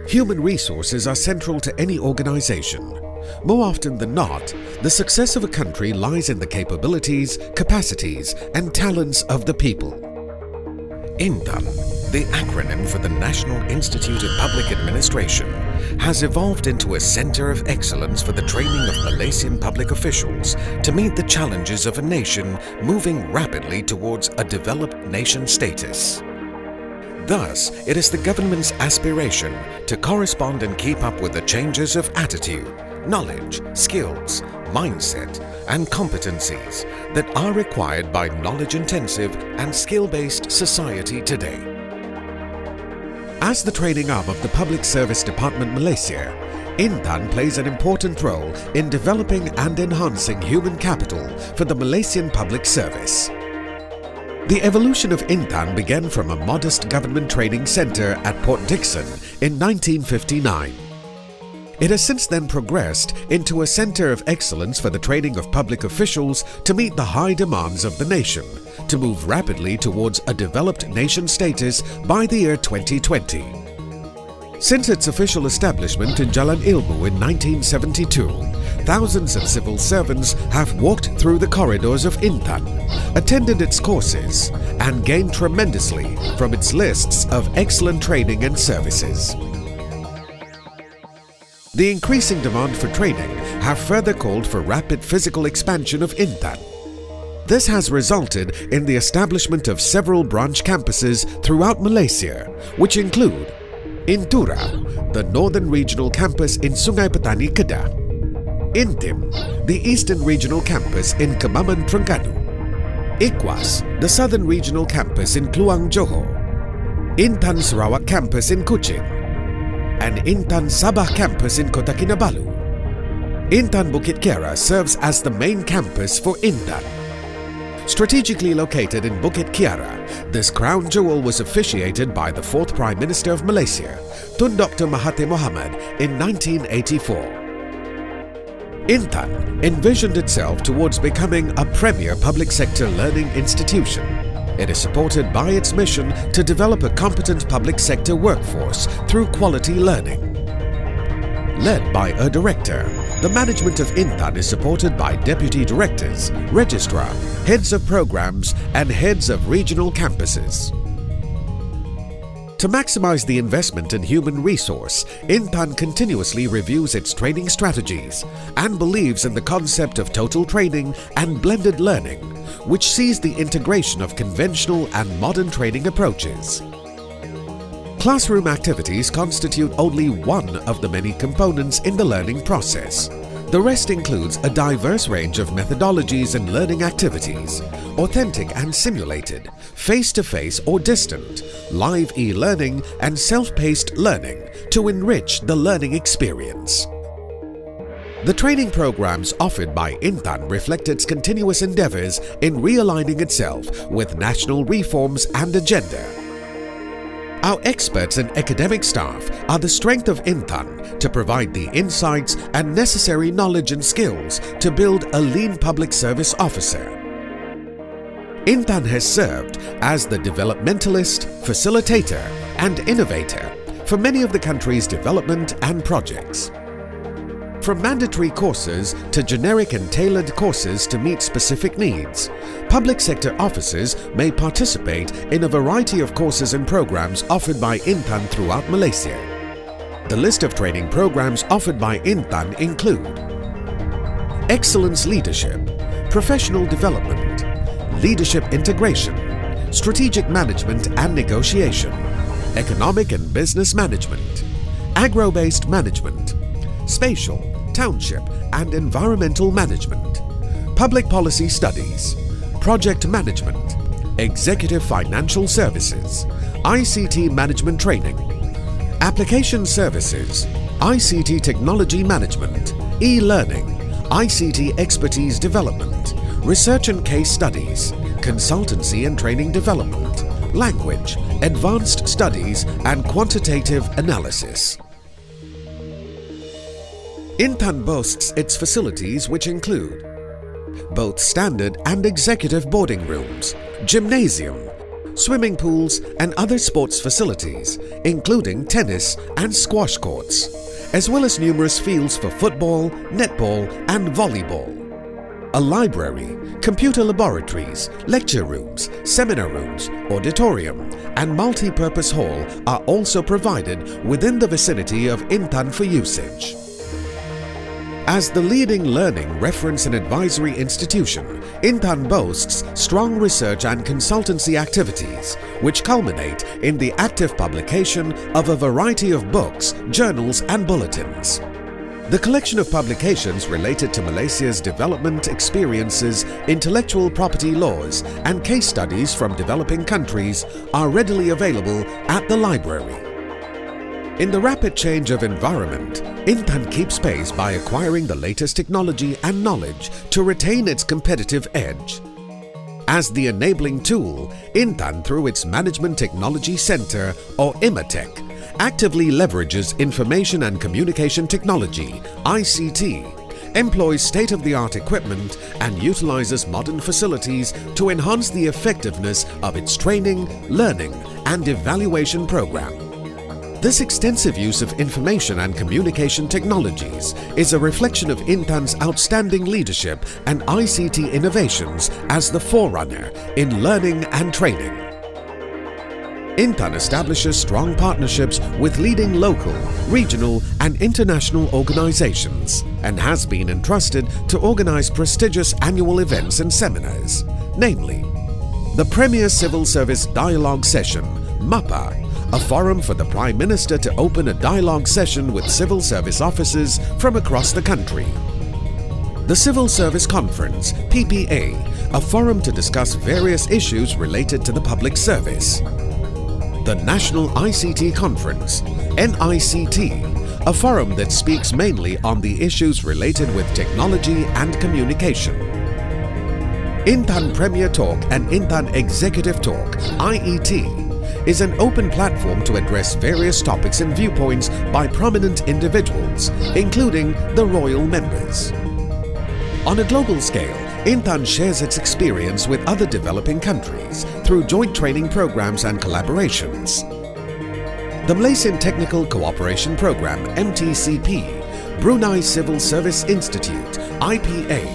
Human resources are central to any organization. More often than not, the success of a country lies in the capabilities, capacities, and talents of the people. INTAN, the acronym for the National Institute of Public Administration, has evolved into a center of excellence for the training of Malaysian public officials to meet the challenges of a nation moving rapidly towards a developed nation status. Thus, it is the government's aspiration to correspond and keep up with the changes of attitude, knowledge, skills, mindset, and competencies that are required by knowledge-intensive and skill-based society today. As the training arm of the Public Service Department Malaysia, INTAN plays an important role in developing and enhancing human capital for the Malaysian public service. The evolution of INTAN began from a modest government training centre at Port Dickson in 1959. It has since then progressed into a centre of excellence for the training of public officials to meet the high demands of the nation, to move rapidly towards a developed nation status by the year 2020. Since its official establishment in Jalan Ilmu in 1972, thousands of civil servants have walked through the corridors of INTAN, attended its courses, and gained tremendously from its lists of excellent training and services. The increasing demand for training have further called for rapid physical expansion of INTAN. This has resulted in the establishment of several branch campuses throughout Malaysia, which include INTURA, the Northern Regional Campus in Sungai Petani, Kedah; INTIM, the Eastern Regional Campus in Kemaman, Terengganu; IKWAS, the Southern Regional Campus in Kluang, Johor; INTAN Sarawak Campus in Kuching; and INTAN Sabah Campus in Kota Kinabalu. INTAN Bukit Kiara serves as the main campus for INTAN. Strategically located in Bukit Kiara, this crown jewel was officiated by the 4th Prime Minister of Malaysia, Tun Dr. Mahathir Mohamad, in 1984. INTAN envisioned itself towards becoming a premier public sector learning institution. It is supported by its mission to develop a competent public sector workforce through quality learning. Led by a director, the management of INTAN is supported by deputy directors, registrar, heads of programs, and heads of regional campuses. To maximize the investment in human resource, INTAN continuously reviews its training strategies and believes in the concept of total training and blended learning, which sees the integration of conventional and modern training approaches. Classroom activities constitute only one of the many components in the learning process. The rest includes a diverse range of methodologies and learning activities, authentic and simulated, face-to-face or distant, live e-learning and self-paced learning to enrich the learning experience. The training programs offered by INTAN reflect its continuous endeavors in realigning itself with national reforms and agenda. Our experts and academic staff are the strength of INTAN to provide the insights and necessary knowledge and skills to build a lean public service officer. INTAN has served as the developmentalist, facilitator, and innovator for many of the country's development and projects. From mandatory courses to generic and tailored courses to meet specific needs, public sector officers may participate in a variety of courses and programs offered by INTAN throughout Malaysia. The list of training programs offered by INTAN include Excellence Leadership, Professional Development, Leadership Integration, Strategic Management and Negotiation, Economic and Business Management, Agro-Based Management, Spatial, Township and Environmental Management, Public Policy Studies, Project Management, Executive Financial Services, ICT Management Training, Application Services, ICT Technology Management, E-Learning, ICT Expertise Development, Research and Case Studies, Consultancy and Training Development, Language, Advanced Studies and Quantitative Analysis. INTAN boasts its facilities which include both standard and executive boarding rooms, gymnasium, swimming pools and other sports facilities, including tennis and squash courts, as well as numerous fields for football, netball and volleyball. A library, computer laboratories, lecture rooms, seminar rooms, auditorium and multi-purpose hall are also provided within the vicinity of INTAN for usage. As the leading learning, reference and advisory institution, INTAN boasts strong research and consultancy activities, which culminate in the active publication of a variety of books, journals and bulletins. The collection of publications related to Malaysia's development experiences, intellectual property laws and case studies from developing countries are readily available at the library. In the rapid change of environment, INTAN keeps pace by acquiring the latest technology and knowledge to retain its competitive edge. As the enabling tool, INTAN, through its Management Technology Center or IMATEC, actively leverages information and communication technology (ICT), employs state-of-the-art equipment and utilizes modern facilities to enhance the effectiveness of its training, learning and evaluation program. This extensive use of information and communication technologies is a reflection of INTAN's outstanding leadership and ICT innovations as the forerunner in learning and training. INTAN establishes strong partnerships with leading local, regional and international organizations and has been entrusted to organize prestigious annual events and seminars, namely the Premier Civil Service Dialogue Session, MAPA, a forum for the Prime Minister to open a dialogue session with civil service officers from across the country. The Civil Service Conference, PPA, a forum to discuss various issues related to the public service. The National ICT Conference, NICT, a forum that speaks mainly on the issues related with technology and communication. INTAN Premier Talk and INTAN Executive Talk, IET, is an open platform to address various topics and viewpoints by prominent individuals, including the royal members. On a global scale, INTAN shares its experience with other developing countries through joint training programs and collaborations. The Malaysian Technical Cooperation Program (MTCP), Brunei Civil Service Institute (IPA),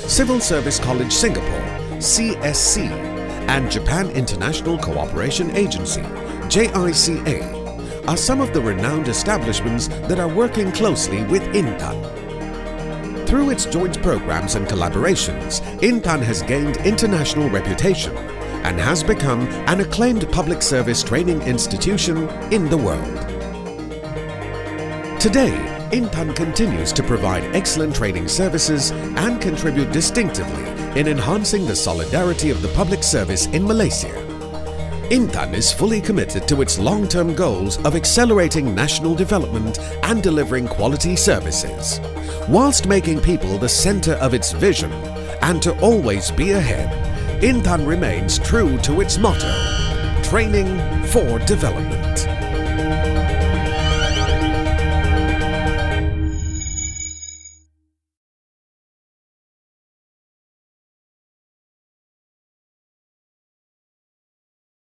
Civil Service College Singapore (CSC), and Japan International Cooperation Agency (JICA) are some of the renowned establishments that are working closely with INTAN. Through its joint programs and collaborations, INTAN has gained international reputation and has become an acclaimed public service training institution in the world. Today, INTAN continues to provide excellent training services and contribute distinctively in enhancing the solidarity of the public service in Malaysia. INTAN is fully committed to its long-term goals of accelerating national development and delivering quality services, whilst making people the center of its vision and to always be ahead. INTAN remains true to its motto, training for development.